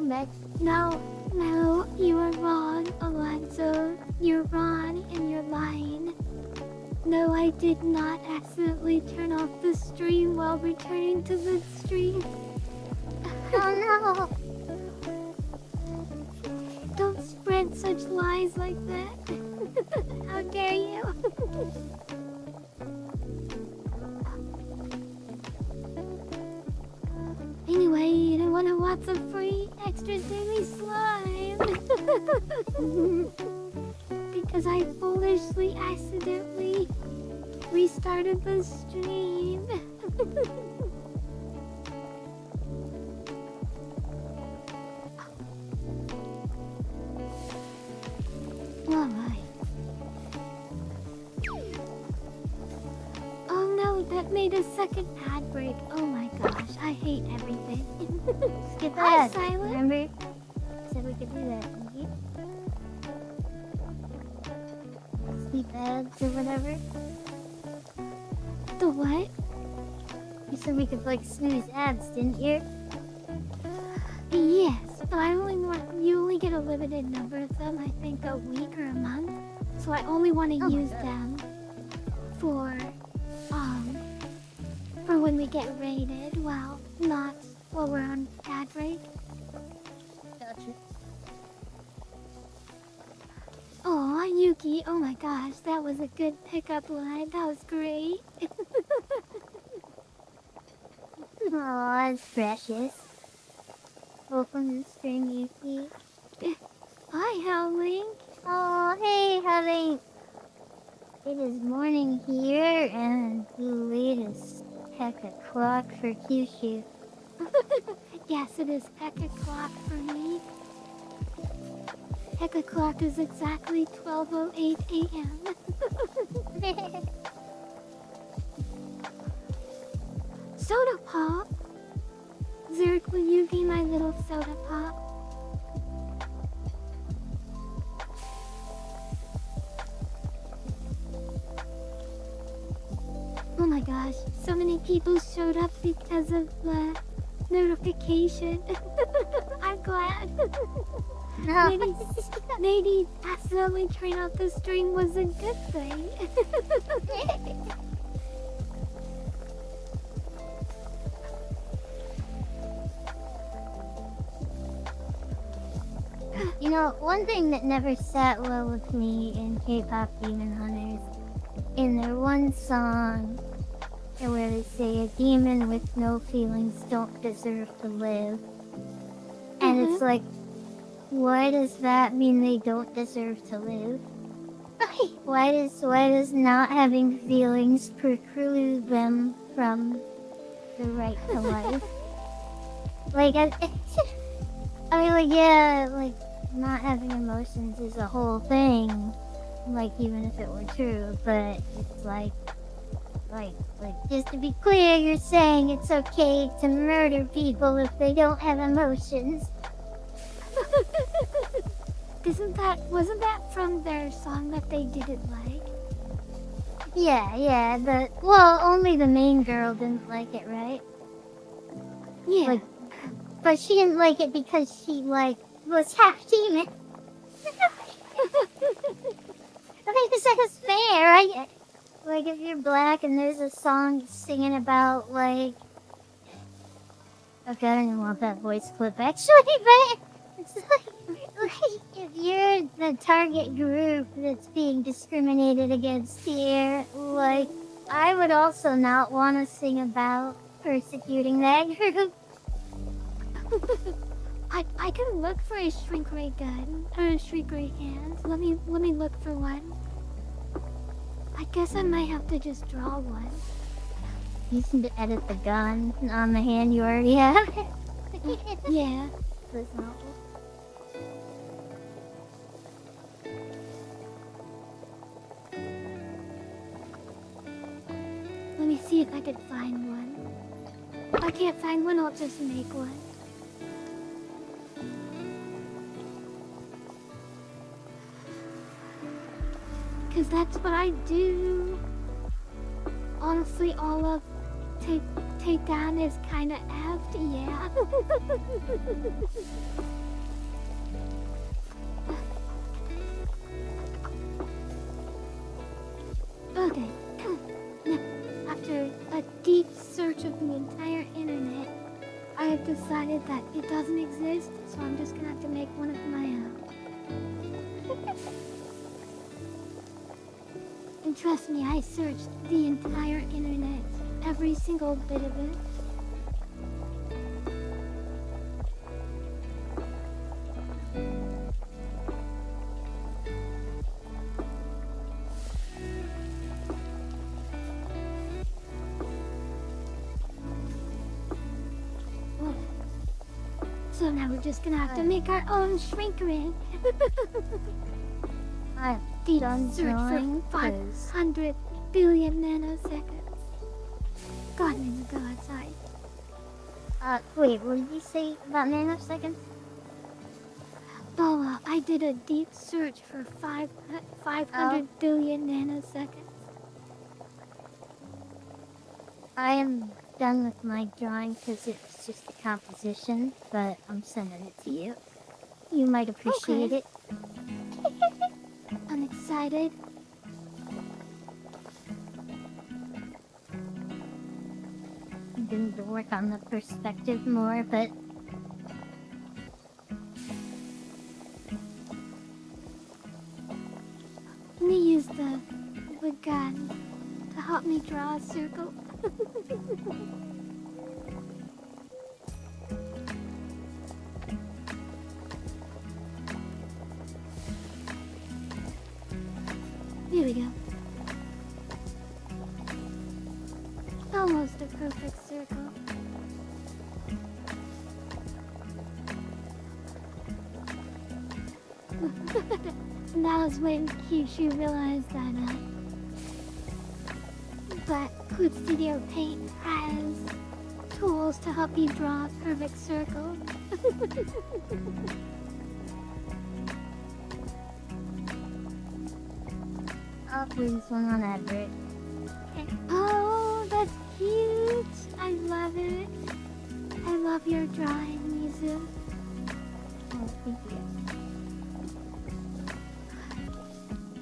back. No, you are wrong, Alonso. You're wrong and you're lying. No, I did not accidentally turn off the stream while returning to the stream. Oh no! Don't spread such lies like that. How dare you? Anyway, you want to watch some free extra daily slime? Because I foolishly accidentally restarted the stream. Alright. Oh no, that made a second ad break. Oh my gosh, I hate everything. Skip Hi, that. Silent. Remember? Said we could do that. Sleep ads or whatever. The what? You said we could like snooze ads, didn't you? Yes, but you only get a limited number of them, I think a week or a month. So I only want to use them for when we get raided. Well, not while we're on ad break. Gotcha. Oh, Yuki, oh my gosh, that was a good pickup line. That was great. Aw, it's precious. Welcome to the stream, Yuki. Hi, Howling. Oh, hey, Howling. It is morning here, and too late as heck o'clock for Kyushu. Yes, it is heck o'clock for me. Heck o'clock is exactly 12:08 a.m. Soda pop. Zerk, will you be my little soda pop? Oh my gosh, so many people showed up because of the notification. I'm glad. No. Maybe accidentally turning off the stream was a good thing. You know, one thing that never sat well with me in K-pop Demon Hunters, in their one song, where they say a demon with no feelings don't deserve to live. And it's like, why does that mean they don't deserve to live? Why does not having feelings preclude them from the right to life? Like, I mean, like, yeah, like, not having emotions is a whole thing, like, even if it were true, but it's like, just to be clear, you're saying it's okay to murder people if they don't have emotions. Wasn't that from their song that they didn't like? Yeah, well, only the main girl didn't like it, right? Yeah. Like, but she didn't like it because she, like, was half demon. I think that's fair, right? Like, if you're black and there's a song singing about, like... Okay, I don't even want that voice clip, actually, but it's like if you're the target group that's being discriminated against here, like, I would also not want to sing about persecuting that group. I can look for a shrink ray gun or a shrink ray hands. Let me look for one. I guess I might have to just draw one. You need to edit the gun on the hand you already have. Yeah. That's not. Let me see if I could find one. If I can't find one, I'll just make one. Because that's what I do. Honestly, all of take down is kind of effed, yeah. deep search of the entire internet, I have decided that it doesn't exist, so I'm just gonna have to make one of my own. And trust me, I searched the entire internet, every single bit of it. So now we're just gonna have to make our own shrink ring. I'm Deep done search drawing, for 'cause 500 billion nanoseconds. God, I'm gonna go outside. wait, what did you say about nanoseconds? Boa, I did a deep search for 500 billion nanoseconds. I am done with my drawing because it's just a composition, but I'm sending it to you. You might appreciate Okay. it. I'm excited. I'm going to work on the perspective more, but Let me use the gun to help me draw a circle. Here we go. Almost a perfect circle. And that was when Kyushu realized that Code Studio Paint has tools to help you draw a perfect circle. I'll please one on Everett. Oh, that's cute! I love it. I love your drawing, Mizu. Oh, thank you.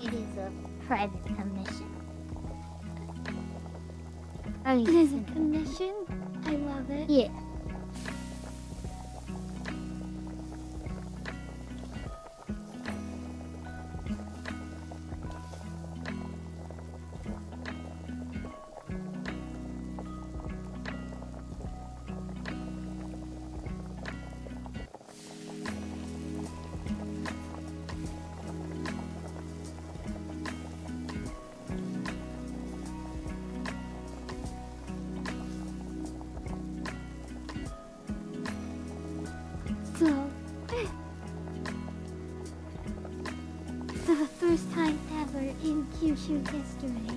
It is a private commission. Oh, It is a commission. I love it. yeah. So, for the first time ever in Kyushu history,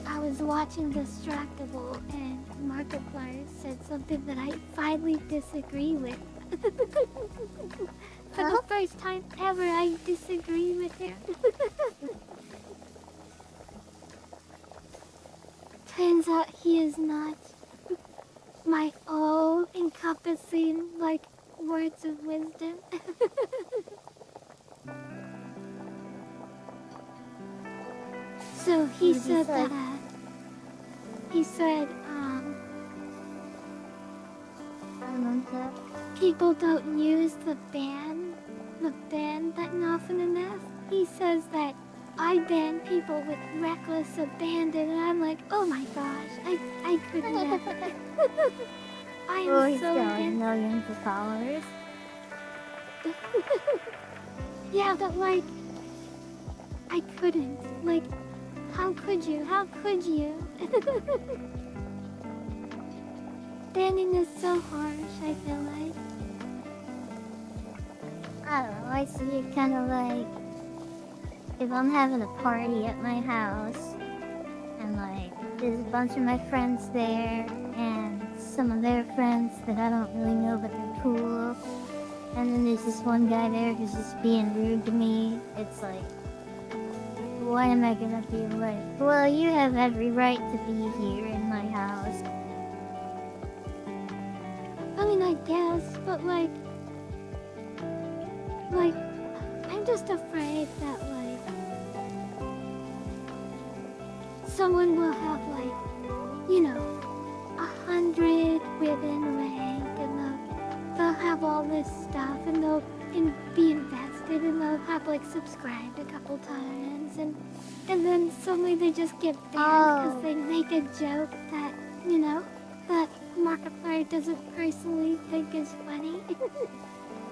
I was watching Distractable and Markiplier said something that I finally disagree with. For the first time ever, I disagree with him. Turns out he is not my all-encompassing, like, words of wisdom. So he What did he said say? that, he said, I don't know. people don't use the ban button often enough. He says that I ban people with reckless abandon, and I'm like, oh my gosh, I could never. I am Oh, he's so got like against. millions of followers. Yeah, but like, I couldn't. Like, how could you? How could you? Banning is so harsh, I feel like. I don't know, I see it kind of like if I'm having a party at my house and like there's a bunch of my friends there and some of their friends that I don't really know but they're cool, and then there's this one guy there who's just being rude to me. It's like, why am I gonna be like, well, you have every right to be here in my house. I mean, I guess, but like, I'm just afraid that someone will have like, you know, 100 within rank, and they'll have all this stuff, and they'll be invested, and they'll have like subscribed a couple times, and then suddenly they just get banned because they make a joke that, you know, that Markiplier doesn't personally think is funny.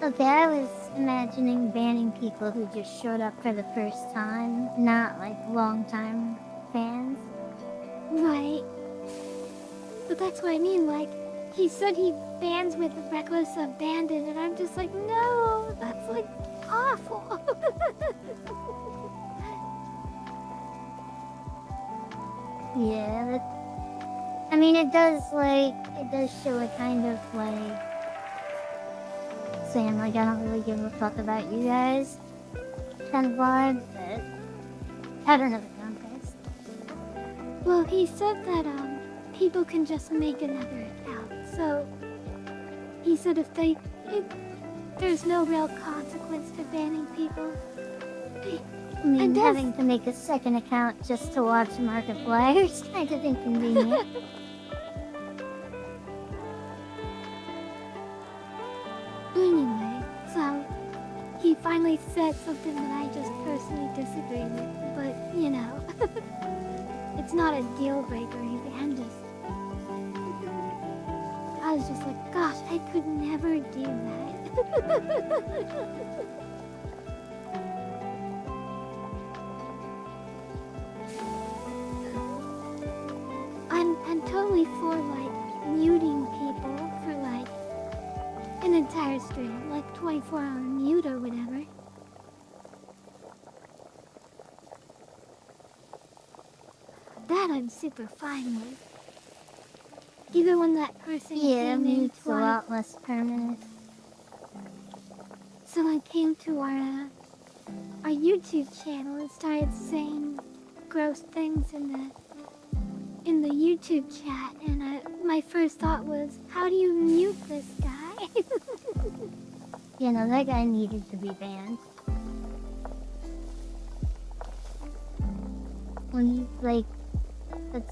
Okay, I was imagining banning people who just showed up for the first time, not like long-time fans. Right. But that's what I mean, like, he said he bans with reckless abandon, and I'm just like, no, that's like awful. Yeah, I mean, it does show a kind of like saying like I don't really give a fuck about you guys kind of vibe, but I don't know the context. Well, he said that people can just make another account. So he said if there's no real consequence to banning people. I mean, having to make a second account just to watch Markiplier is kind of inconvenient. Anyway, so he finally said something that I just personally disagree with, but you know, it's not a deal breaker or anything. I was just like, gosh, I could never do that. I'm totally for like muting people for like an entire stream, like 24-hour mute or whatever. That I'm super fine with. Even when that person came mute's into a lot less permanent. Someone came to our YouTube channel and started saying gross things in the YouTube chat, and my first thought was, how do you mute this guy? You know, that guy needed to be banned. When you, like,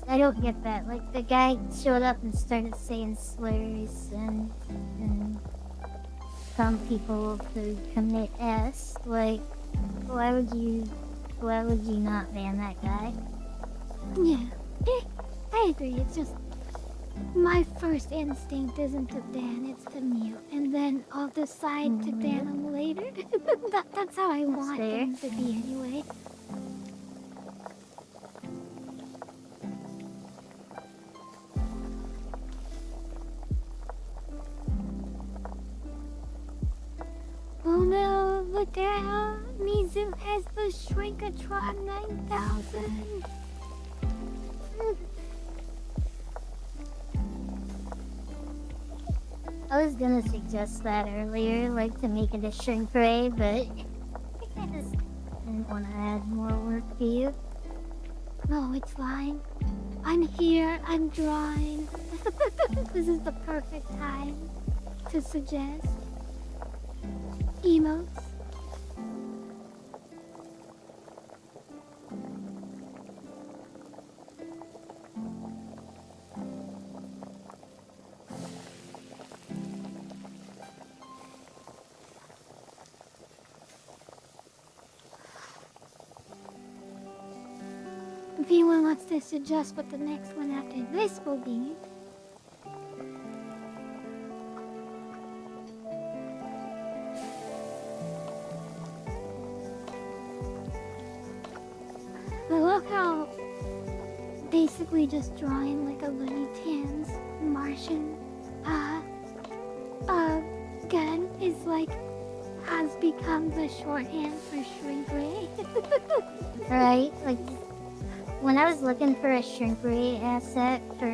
I don't get that. Like, the guy showed up and started saying slurs and some people to commit S. Like, why would you not ban that guy? Yeah, I agree. It's just my first instinct isn't to ban, it's to mute, and then I'll decide to ban them later. That's how I want things to be anyway. Oh no, look out! Mizu has the Shrinkatron 9000! I was gonna suggest that earlier, like to make it a shrink ray, but I just didn't want to add more work to you. No, it's fine. I'm here, I'm drawing. This is the perfect time to suggest emotes. If anyone wants to suggest what the next one after this will be, but look how basically just drawing like a Looney Tunes Martian gun is like has become the shorthand for shrink ray. Right? Like, when I was looking for a shrink ray asset for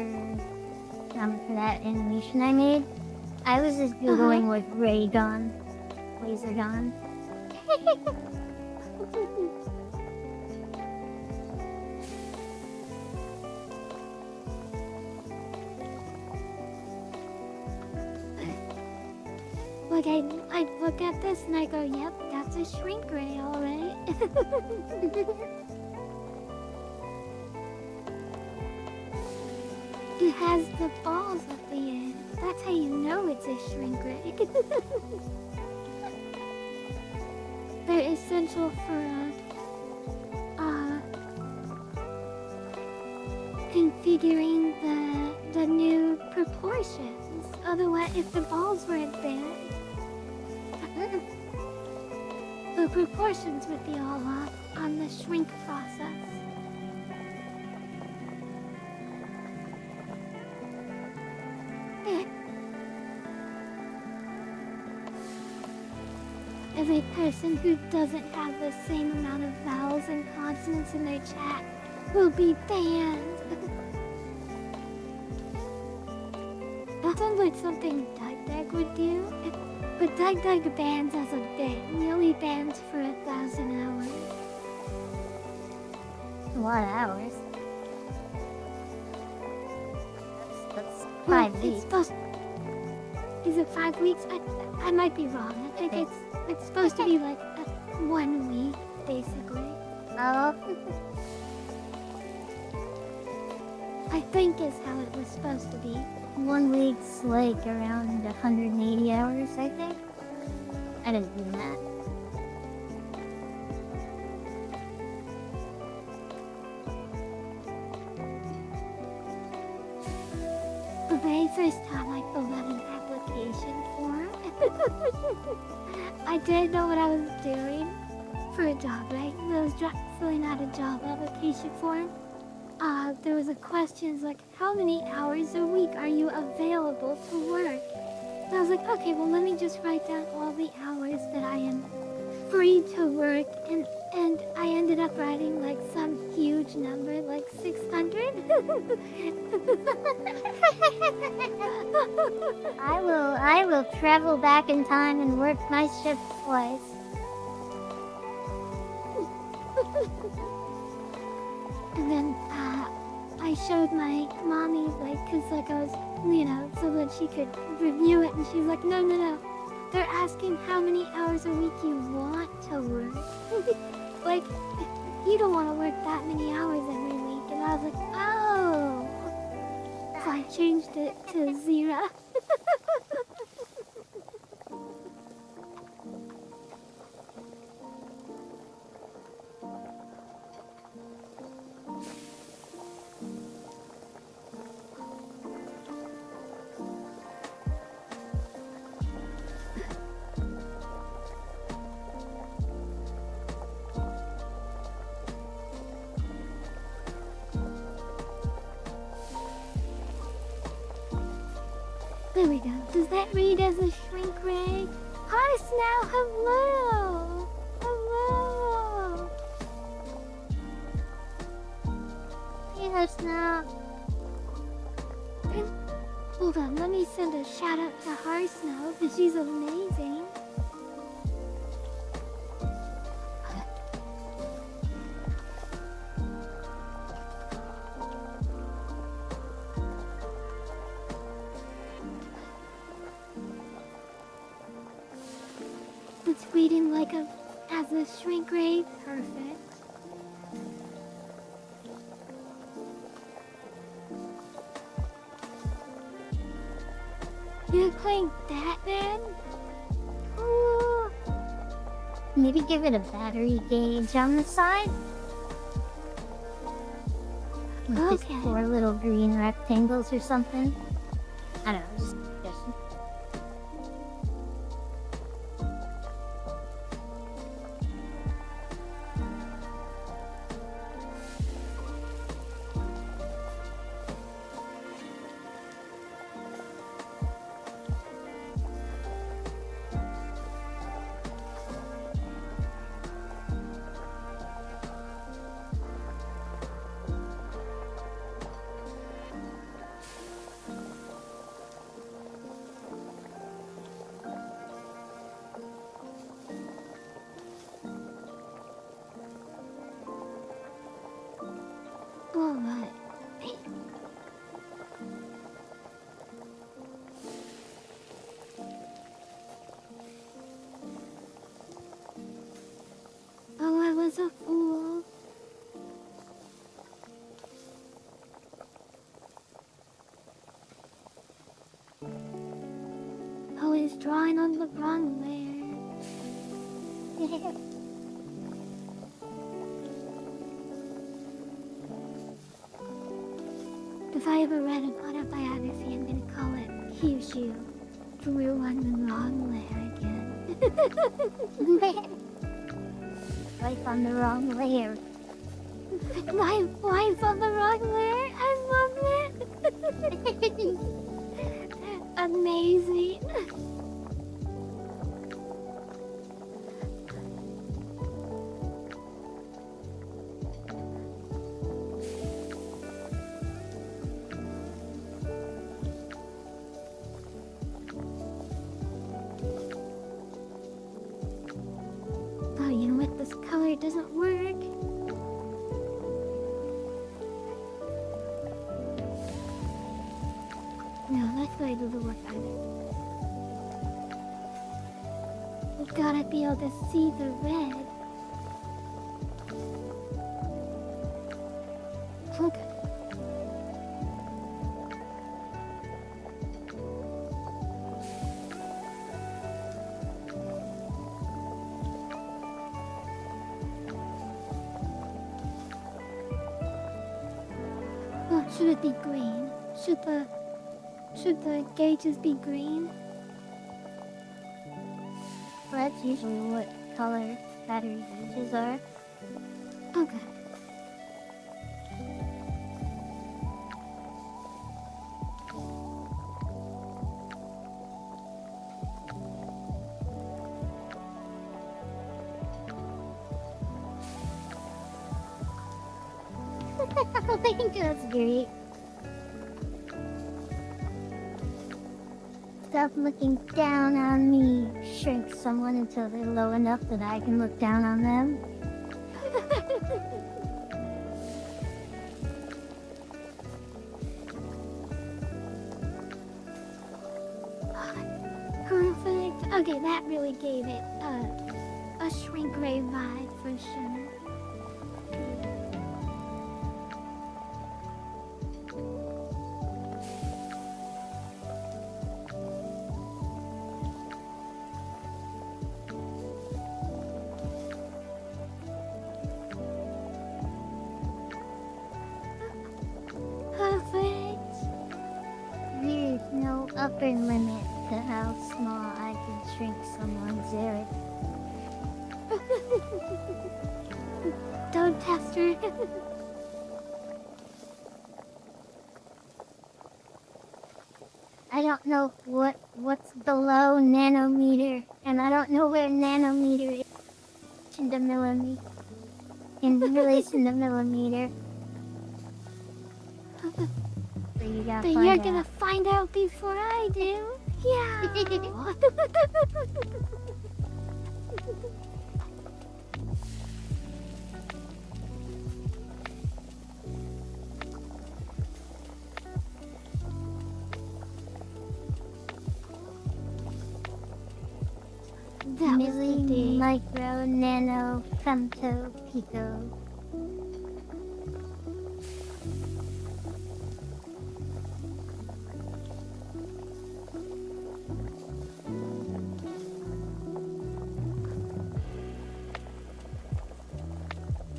that animation I made, I was just googling like ray gun, laser gun. Like I look at this and I go, yep, that's a shrink ray, alright. it has the balls at the end. That's how you know it's a shrink ray. They're essential for configuring the new proportions. Otherwise, if the balls weren't there, the proportions would be all off on the shrink process. Every person who doesn't have the same amount of vowels and consonants in their chat will be banned. That sounds like something Dag would do. But Dag bans as a bit. He only bans for 1,000 hours. A lot of hours. That's 5 weeks. Is it 5 weeks? I might be wrong. I think it's supposed to be like 1 week, basically. Oh. I think is how it was supposed to be. 1 week's like around 180 hours, I think. I didn't do that. The very first time I filled out an application form, I didn't know what I was doing for a job, right? I was filling out a job application form. There was a question like, how many hours a week are you available to work? And I was like, okay, well, let me just write down all the hours that I am free to work. And I ended up writing like some huge number, like 600. I will travel back in time and work my shift twice. And then I showed my mommy, like, cause like I was, so that she could review it, and she's like, no, they're asking how many hours a week you want to work. Like, you don't want to work that many hours every week. And I was like, oh. So I changed it to 0. There we go. Does that read as a shrink ray? Hi, Snow. Hello. Hello. Yes, now. Hold on. Let me send a shout out to Har Snow because she's amazing. It's reading like as a shrink ray. Perfect. You're playing Batman? Ooh. Maybe give it a battery gauge on the side. With just Okay. 4 little green rectangles or something. I don't know, just suggestion. drawing on the wrong layer. If I ever read an autobiography, I'm gonna call it Here's You. Drew on the wrong layer again. Life on the wrong layer. My wife on the wrong layer? I love it! Amazing. Oh, you know what? This color doesn't work. No, that color doesn't work either. We gotta be able to see the red. Okay. Oh, should it be green? Should the gauges be green? Well, that's usually what color battery gauges are. Okay. I think that's great. Stop looking down on me. Shrink someone until they're low enough that I can look down on them. Perfect. Okay, that really gave it a shrink ray vibe for sure. Perfect. There's no upper limit to how small I can shrink someone's area. Don't test her. I don't know what's below nanometer, and I don't know where nanometer is in the millimeter. In relation to millimeter. So you gotta But find you're out. gonna find out before I do. Yeah. That was the Milli, day. micro, nano, femto, pico.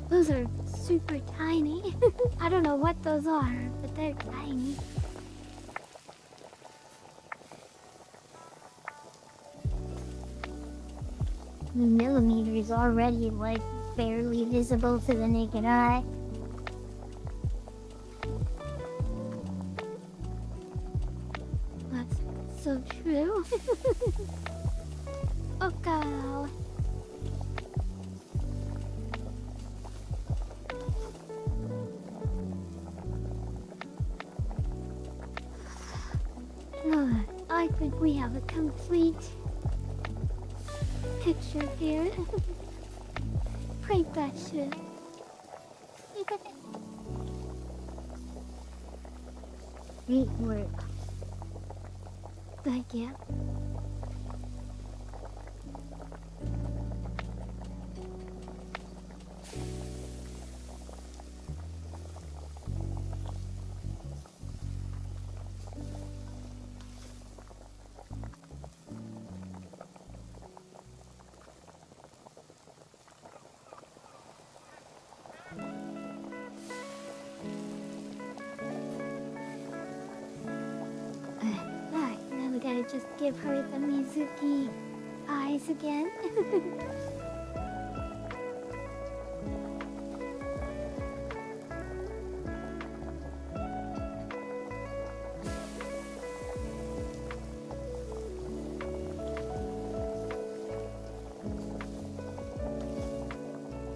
Those are super tiny. I don't know what those are, but they're tiny. Millimeter is already like barely visible to the naked eye. That's so true. Oh god. I think we have a complete picture here. Break that shit. Great work. Thank you. just give her the Mizuki eyes again.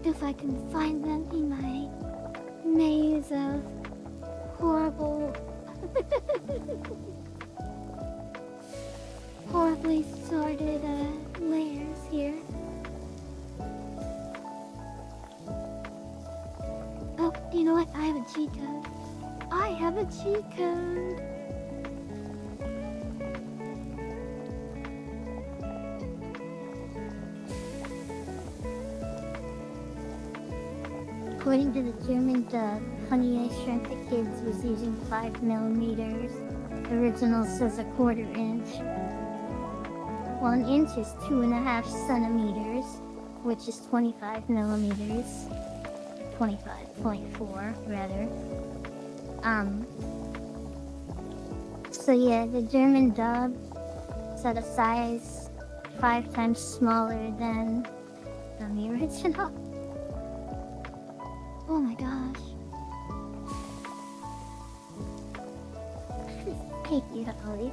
If I can find them in my maze of horrible, horribly sorted layers here. Oh, you know what? I have a cheat code. I have a cheat code. According to the German dub, Honey, I Shrunk the Kids was using 5 millimeters. The original says a quarter inch. 1 inch is 2.5 centimeters, which is 25 millimeters. 25.4 rather. So yeah, the German dub set a size 5 times smaller than the original. Oh my gosh. Thank you, Holly.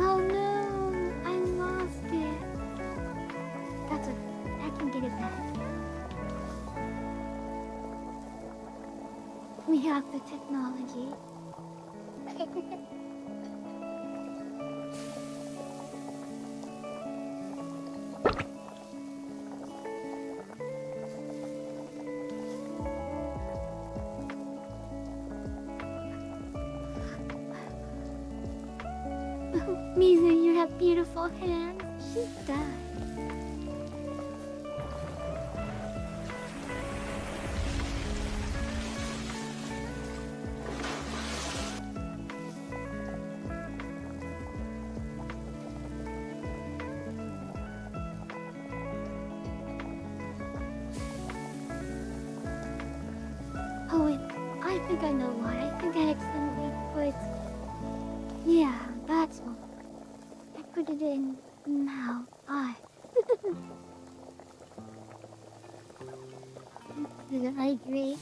Oh no, I lost it. That's okay. I can get it back. We have the technology. Mizu, you have beautiful hands. She does. Oh wait, I think I know why. I think I accidentally put... Yeah, that's why. I put it in now. I agree.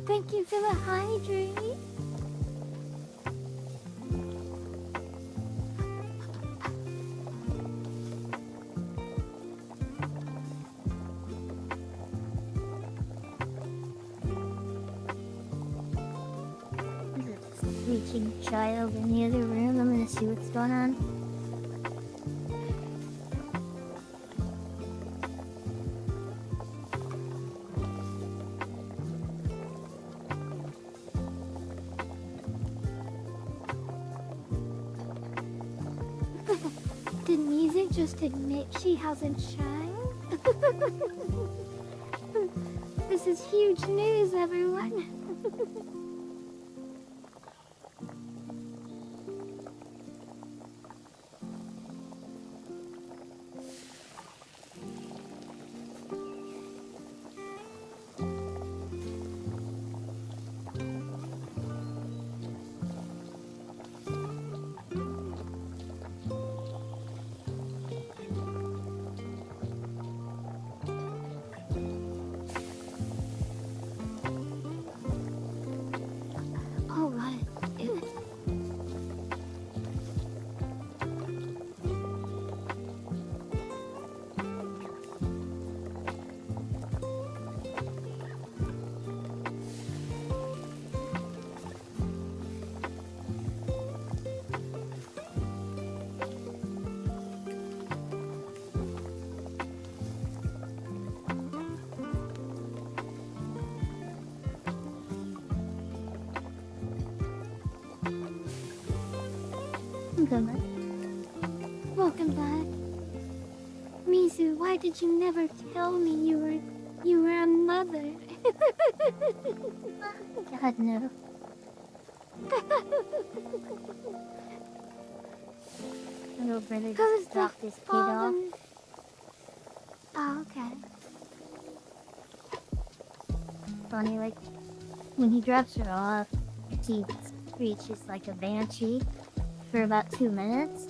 Thank you for the hydrate. Screeching child in the other room. I'm gonna see what's going on. Did music just admit she hasn't shined? This is huge news, everyone. Welcome. Welcome back. Mizu, why did you never tell me you were a mother? God, no. Little brother just dropped his kid off. Oh, okay. Funny, like, when he drops her off, she screeches like a banshee for about 2 minutes.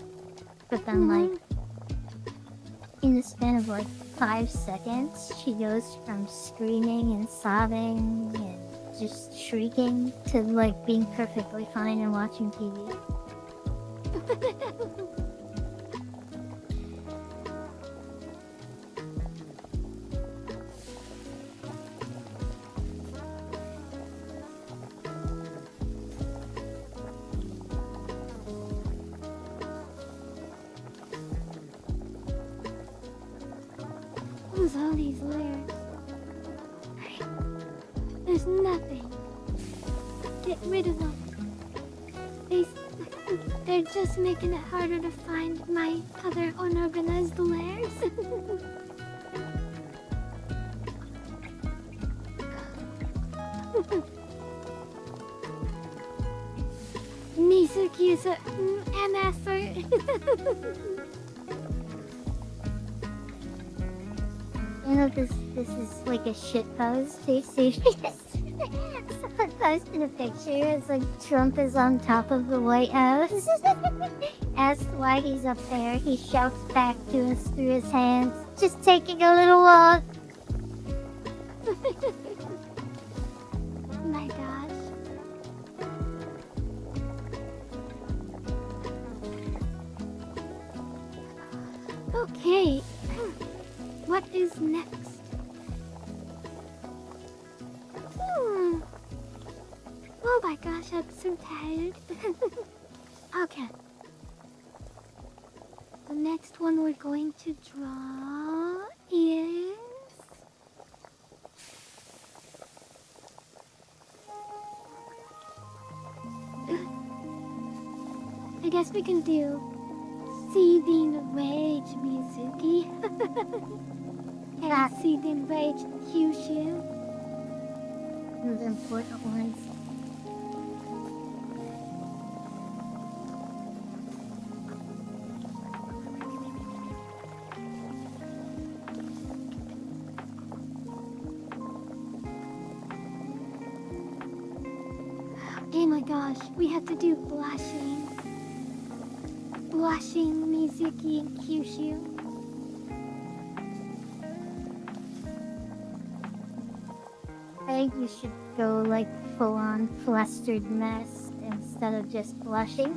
But then, like, in the span of like 5 seconds, she goes from screaming and sobbing and just shrieking to like being perfectly fine and watching TV. Who's all these layers? There's nothing. Get rid of them. They're just making it harder to find my other unorganized layers. Mizuki is a MFer. You know, this is like a shit post. Someone posted a picture. It's like Trump is on top of the White House. Asked why he's up there. He shouts back to us through his hands. Just taking a little walk. My gosh. Okay. What is next? Oh my gosh, I'm so tired. Okay. The next one we're going to draw is... I guess we can do Seething Rage, Mizuki. And Seething Rage, Kyushu. The important ones. Oh my gosh, we have to do blushing. Blushing, Mizuki, and Kyushu. I think you should go like full-on flustered mess instead of just blushing.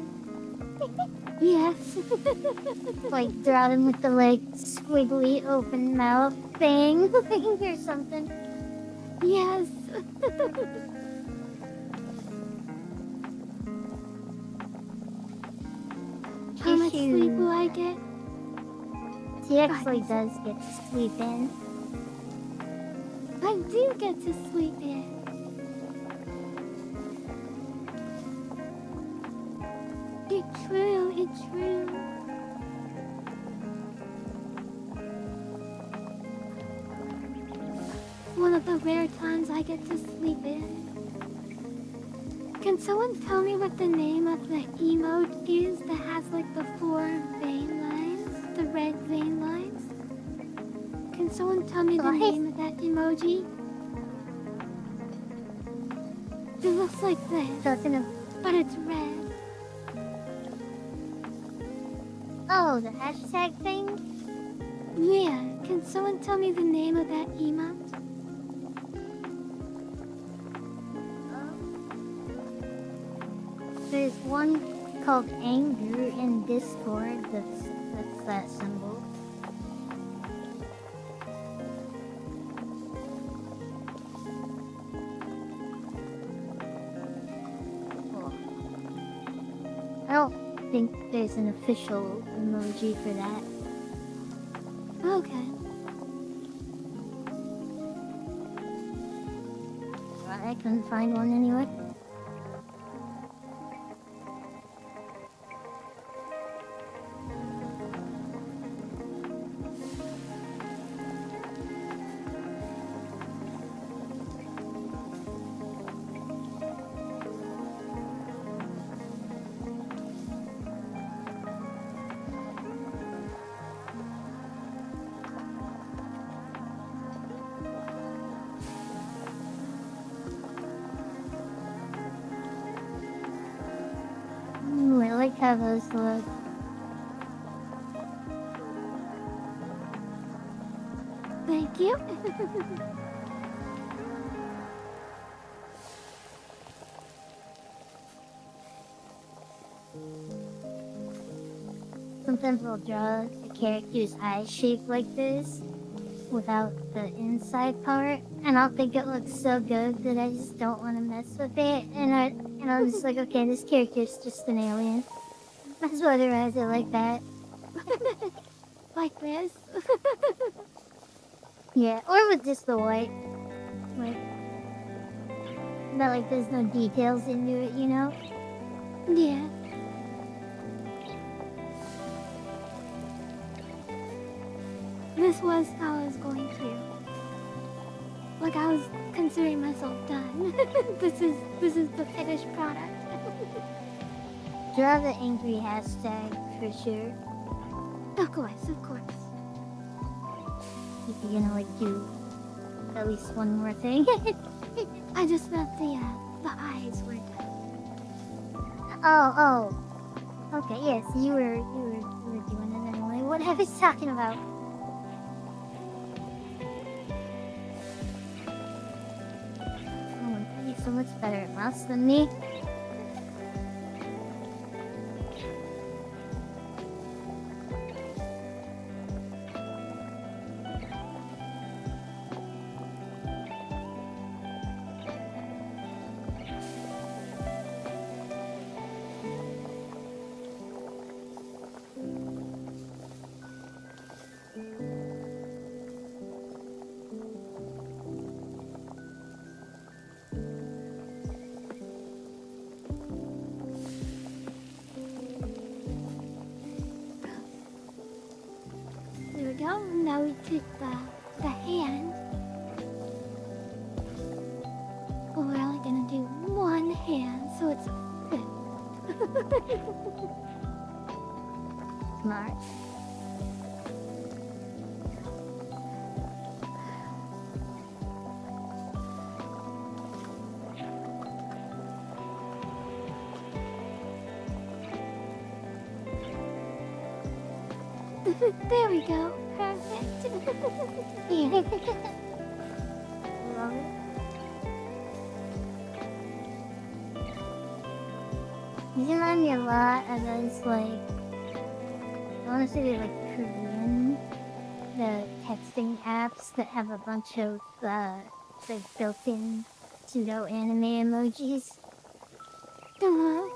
Yes. Like draw them with the like squiggly open mouth thing or something. Yes. How much sleep will I get? She actually does get to sleep in. I do get to sleep in. It's true, it's true. One of the rare times I get to sleep in. Can someone tell me what the name of the emote is that has like the 4 vein lines? The red vein lines? Can someone tell me the name of that emoji? It looks like this, but it's red. Oh, the hashtag thing? Yeah, can someone tell me the name of that emote? There's one called anger in Discord that's that symbol. Cool. I don't think there's an official emoji for that. Okay. I couldn't find one anyway. how those look. Thank you. Sometimes I'll draw a character's eye shaped like this without the inside part, and I'll think it looks so good that I just don't want to mess with it. And I'm just like, okay, this character's just an alien. Might as well draw it like that. Like this. Yeah, or with just the white. Like, not like there's no details into it, you know? Yeah. This was how I was going to. Like I was considering myself done. This is the finished product. Draw the angry hashtag for sure. Of course, of course. If you're gonna like do at least one more thing. I just meant the eyes were done. Oh. Okay, yes, you were doing it anyway. What I was talking about. Oh my god, you're so much better at mouse than me. There we go. Now we take the hand. But we're only gonna do one hand, so it's a fifth. Smart. There we go. Perfect. Love it. These remind me a lot of those, like, I want to say they're like Korean, the texting apps that have a bunch of, like, built-in pseudo-anime emojis. Uh-huh.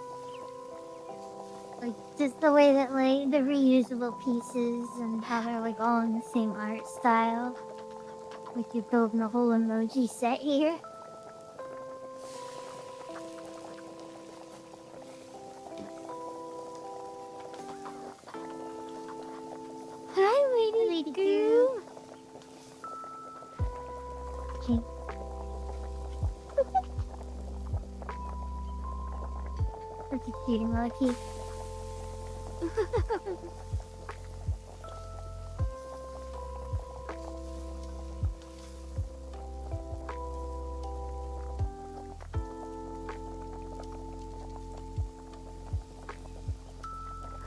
Like, just the way that, like, the reusable pieces and how they're, like, all in the same art style. Like, you're building a whole emoji set here. Hi, Lady Goo. Okay. Such a cutie monkey.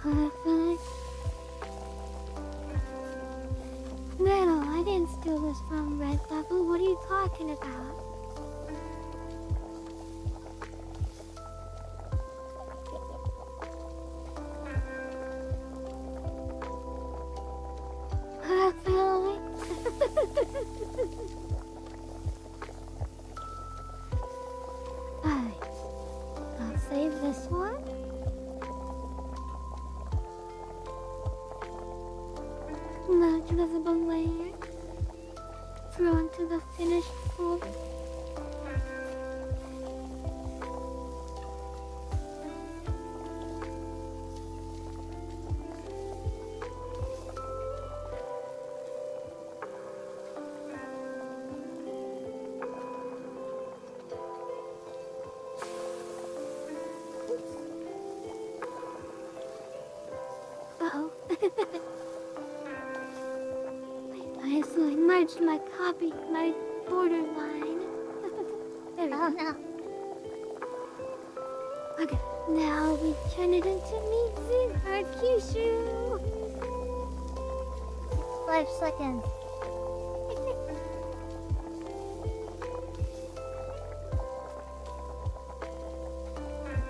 Perfect. No, I didn't steal this from Red Level. What are you talking about? Alright. I'll save this one. Merge visible layer. Throw into the finished form. Uh-oh. I accidentally merged my copy, my borderline. There we Oh go. no. Okay, now we turn it into music. Our Kyushu. 5 seconds.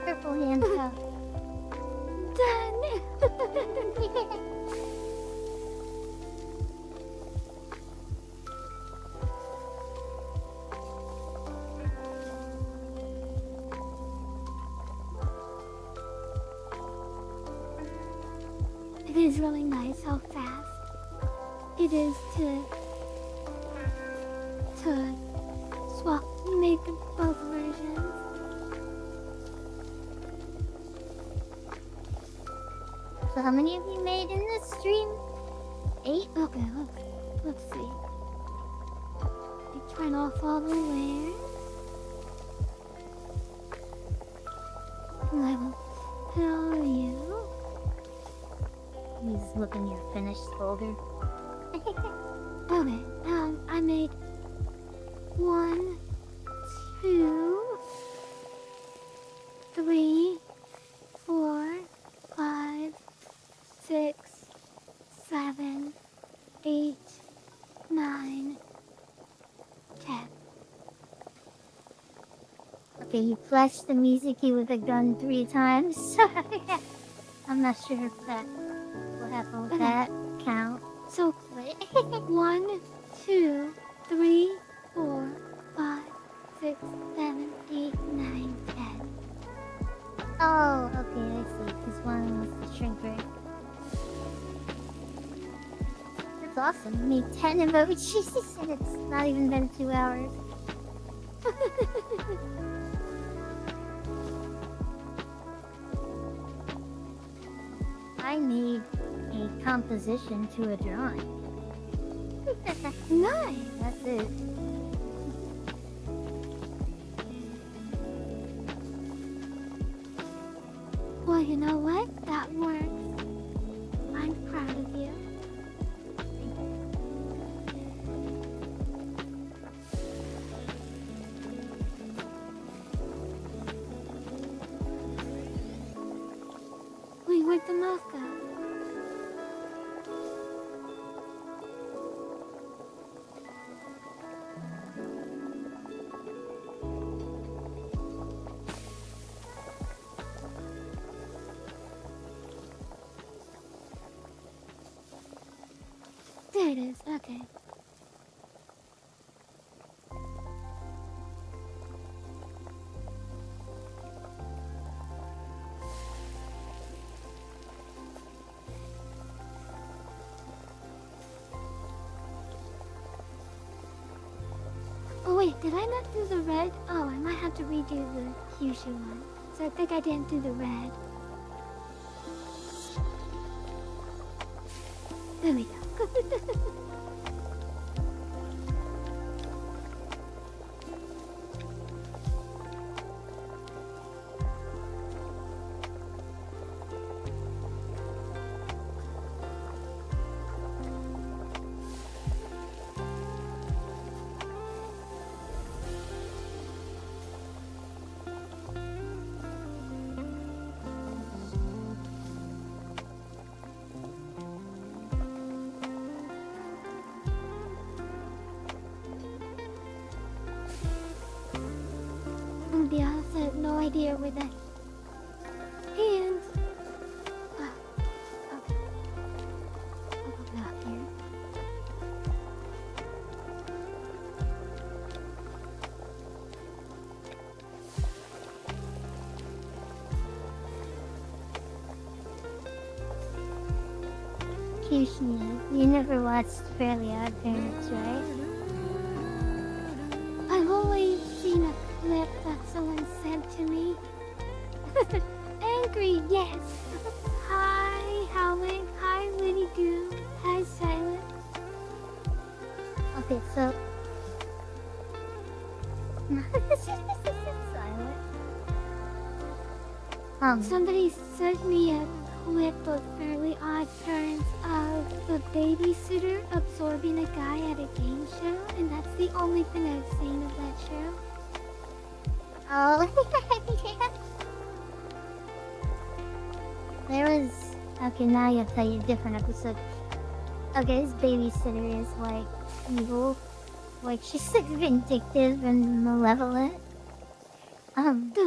Purple handcuff. Done. It is really nice how fast it is to swap, make both versions. So how many have you made in this stream? 8? Okay, let's see. I turn off all the layers. And I will tell you. Please look in your finished folder. Okay, I made 1, 2, 3, 4, 5, 6, 7, 8, 9, 10. Okay, you flashed the music key with a gun 3 times. Sorry. I'm not sure if that will happen with Okay. that count. So, 1, 2, 3, 4, 5, 6, 7, 8, 9, 10. Oh, okay, I see. Because one was the shrink ray. That's awesome. You made 10 emojis and it's not even been 2 hours. I made a composition to a drawing. Nice! That's it. Well, you know what? That works. I'm proud of you. Wait, where'd the mouse go? There it is, okay. Oh wait, did I not do the red? Oh, I might have to redo the Kyushu one. So I think I didn't do the red. There we go. The others have no idea where the hands. Okay. I'll go back here. Kyushu, you never watched Fairly Odd Parents, right? I've always seen a clip that someone sent to me. Angry, yes. Hi, Howling. Hi, Liddy Goo. Hi, Silent. Okay, so... Silent. Somebody sent me a clip of Fairly Odd Parents of the babysitter absorbing a guy at a game show, and that's the only thing I've seen of that show. Oh, yeah. There was okay. Now I gotta tell you a different episode. Okay, his babysitter is like evil. Like she's like vindictive and malevolent.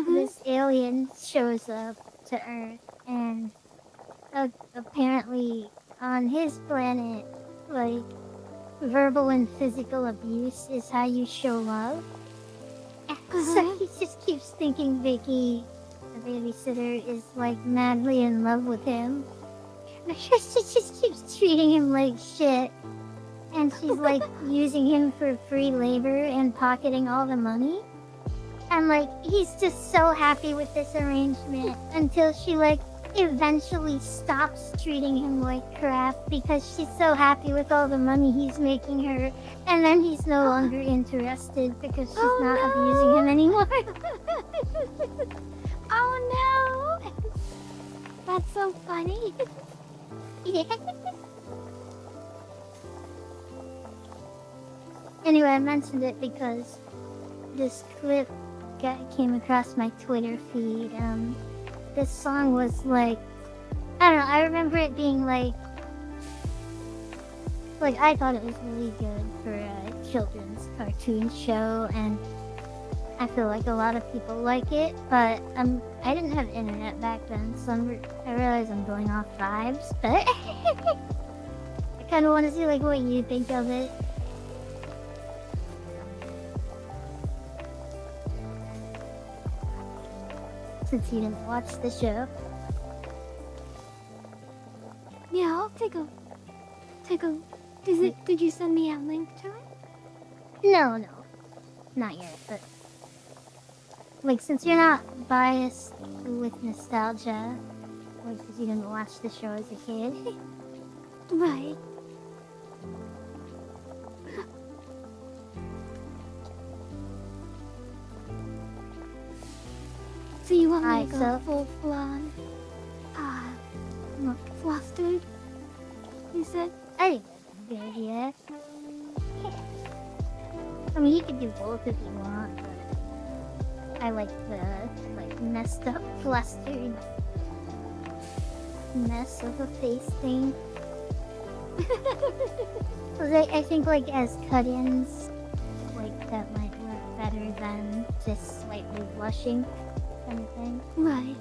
This alien shows up to Earth, and apparently on his planet, like verbal and physical abuse is how you show love. So he just keeps thinking Vicky, the babysitter, is like madly in love with him. She just keeps treating him like shit. And she's like using him for free labor and pocketing all the money. And like he's just so happy with this arrangement until she like eventually stops treating him like crap because she's so happy with all the money he's making her, and then he's no longer interested because she's not abusing him anymore. Oh no! That's so funny. Yeah. Anyway, I mentioned it because this clip came across my Twitter feed. This song was like, I don't know, I remember it being like I thought it was really good for a children's cartoon show, and I feel like a lot of people like it, but I didn't have internet back then, so I realize I'm going off vibes, but I kind of want to see like what you think of it. Since you didn't watch the show. Yeah, I'll take a. Did you send me a link to it? No, not yet. But like, since you're not biased with nostalgia, or because you didn't watch the show as a kid, Right. So you want me to go full-blown, flustered? You said? I think that's a good idea. I mean, you could do both if you want, but I like the messed up, flustered mess of a face thing. Cause I think like as cut-ins, like that might work better than just slightly blushing kind of thing. Right.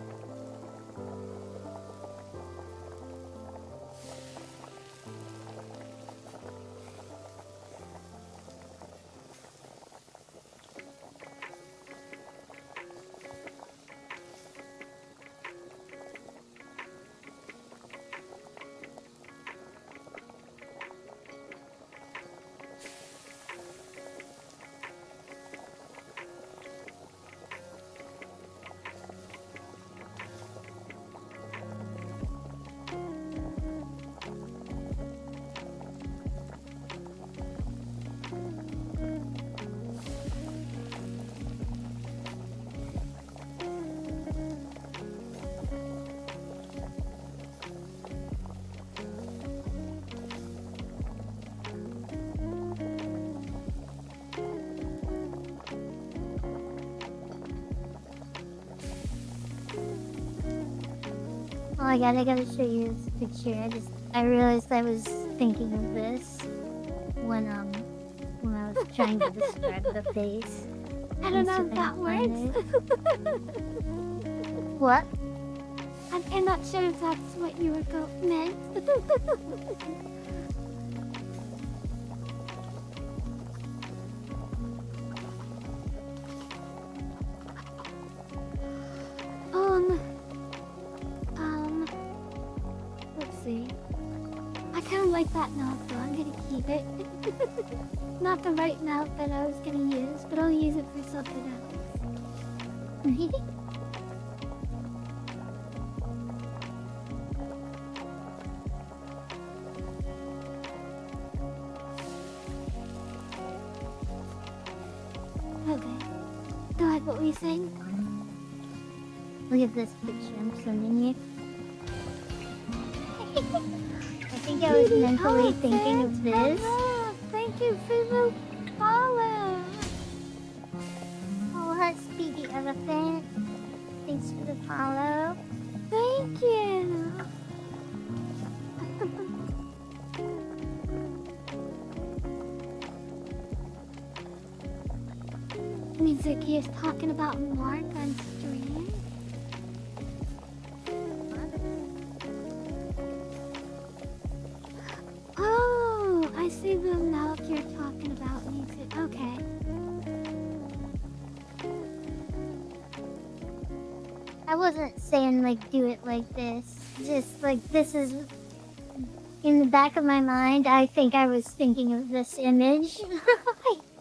Oh my god, I gotta show you this picture. I realized I was thinking of this when I was trying to describe the face. I don't know if that works. What? I'm not sure if that's what you were meant. Let's see. I kind of like that mouth though. I'm gonna keep it. Not the right mouth that I was gonna use, but I'll use it for something else. Okay. Go ahead, what were you saying? Look at this picture I'm sending you. I think I was mentally thinking of this. Hello. Thank you for the follow. Oh, hi, Speedy Elephant. Thanks for the follow. Thank you. Mizuki is talking about Mark on stream. Oh, I see the milk you're talking about, Mizuki. Okay. I wasn't saying like do it like this. Just like this is in the back of my mind. I think I was thinking of this image,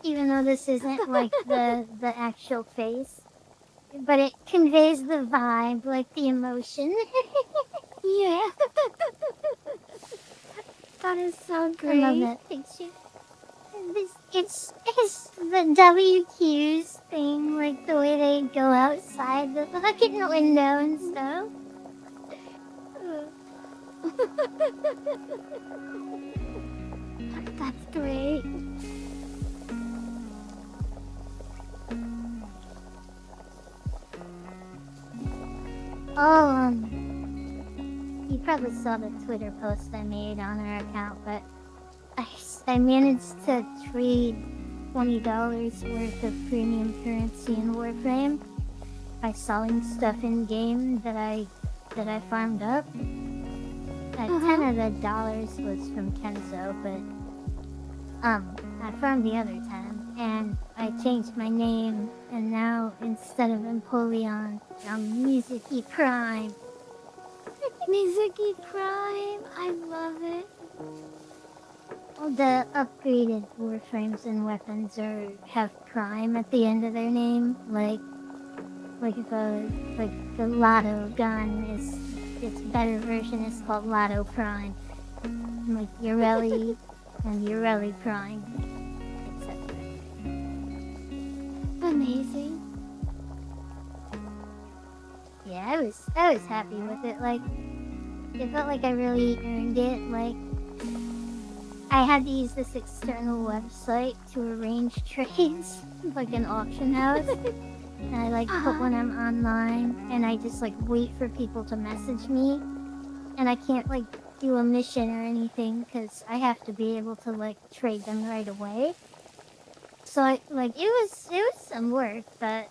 even though this isn't like the actual face, but it conveys the vibe, like the emotion. Yeah. That is so great. I love that picture. It's the WQs thing, like the way they go outside the fucking window and stuff. That's great. Oh, you probably saw the Twitter post I made on our account, but I managed to trade $20 worth of premium currency in Warframe by selling stuff in game that I farmed up. 10 of the dollars was from Kenzo, but I farmed the other 10, and I changed my name, and now instead of Empoleon, I'm Mizuki Prime. Mizuki Prime, I love it. All the upgraded Warframes and weapons have Prime at the end of their name, like the Lotto gun is its better version is called Lotto Prime, and like Ureli and Ureli Prime, etc. Amazing. Yeah, I was happy with it. Like, it felt like I really earned it. Like, I had to use this external website to arrange trades, like an auction house. And I like put when I'm online, and I just like wait for people to message me, and I can't like do a mission or anything because I have to be able to like trade them right away. So it was some work, but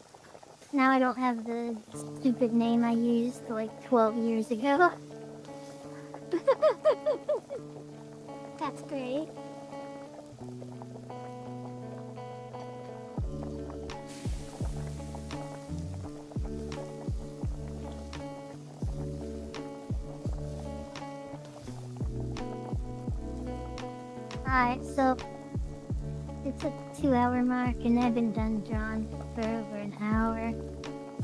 now I don't have the stupid name I used like 12 years ago. That's great. Alright, so it's a 2-hour mark, and I've been done drawing for over an hour.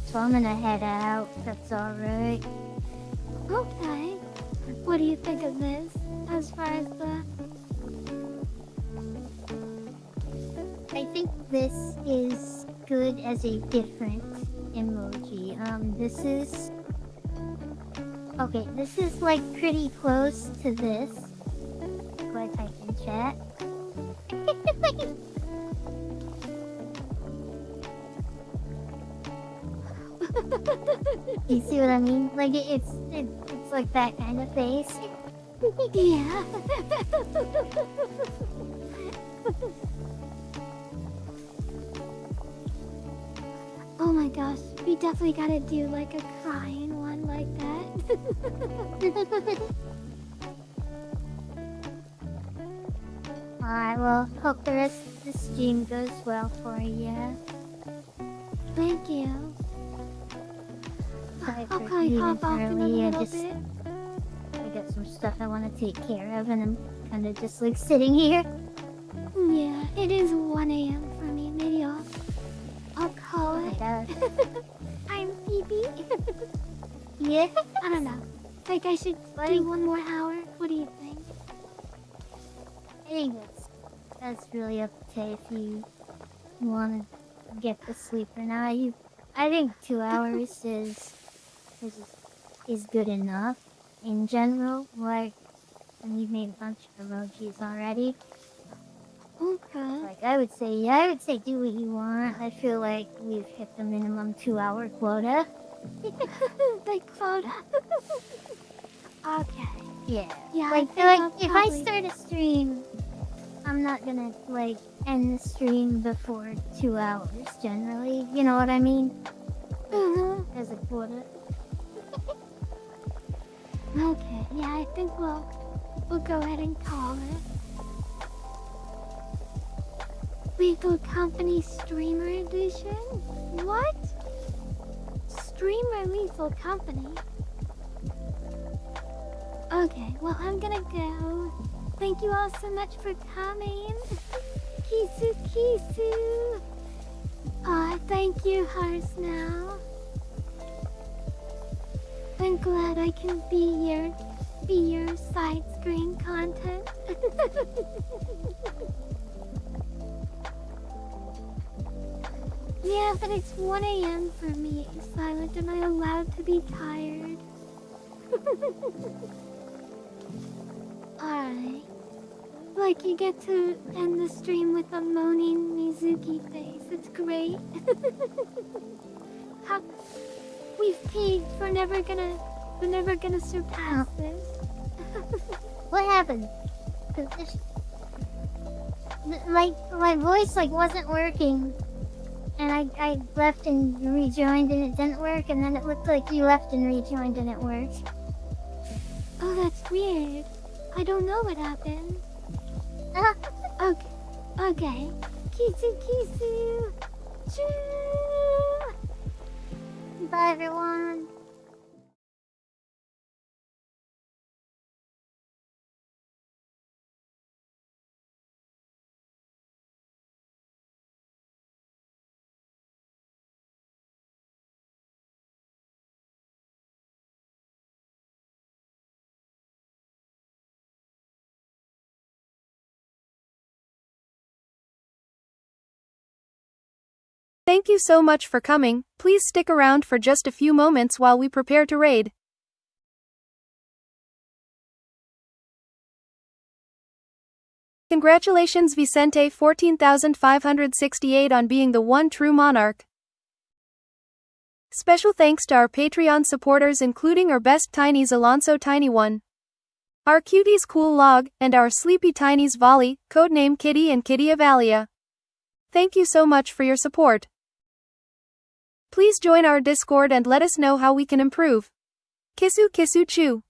So I'm gonna head out, if that's alright. Okay. What do you think of this? As far as I think this is good as a different emoji. This is... Okay, this is like pretty close to this. Go ahead, type in chat. You see what I mean? Like it's like that kind of face. Yeah. Oh my gosh, we definitely gotta do like a crying one like that. Alright, well, hope the rest of the stream goes well for you. Thank you. Sorry I'll for probably leaving hop off in a early. little bit. I got some stuff I want to take care of, and I'm kind of just like sitting here. Yeah, it is 1 a.m. for me. Maybe I'll call it. I'm Phoebe. Yeah. I don't know. Like I should do 1 more hour. What do you think? I think that's really up to if you want to get to sleep or not. I think 2 hours is good enough in general. Like, and you've made a bunch of emojis already. Okay. Like I would say do what you want. I feel like we've hit the minimum 2-hour quota. The quota. Okay. Yeah. Yeah. Like I think I'll if I probably- start a stream I'm not gonna like end the stream before 2 hours generally. You know what I mean? As a quota. Okay, yeah, I think we'll go ahead and call it. Lethal Company Streamer Edition? What? Streamer Lethal Company? Okay, well, I'm gonna go. Thank you all so much for coming. Kisu. Aw, thank you, Hearts now. I'm glad I can be your side screen content. Yeah, but it's 1 a.m. for me, Silent. Am I allowed to be tired? Alright. Like, you get to end the stream with a moaning Mizuki face. It's great. How... We've peaked. We're never gonna surpass this. What happened? Like, my voice like wasn't working. And I left and rejoined and it didn't work, and then it looked like you left and rejoined and it worked. Oh, that's weird. I don't know what happened. Okay. Kisu. Choo! Bye, everyone. Thank you so much for coming. Please stick around for just a few moments while we prepare to raid. Congratulations Vicente 14,568 on being the one true monarch. Special thanks to our Patreon supporters, including our best tinies Alonso Tiny One, our cuties Cool Log, and our sleepy tinies Volley, codename Kitty and Kitty Avalia. Thank you so much for your support. Please join our Discord and let us know how we can improve. Kisu Kisu Chu.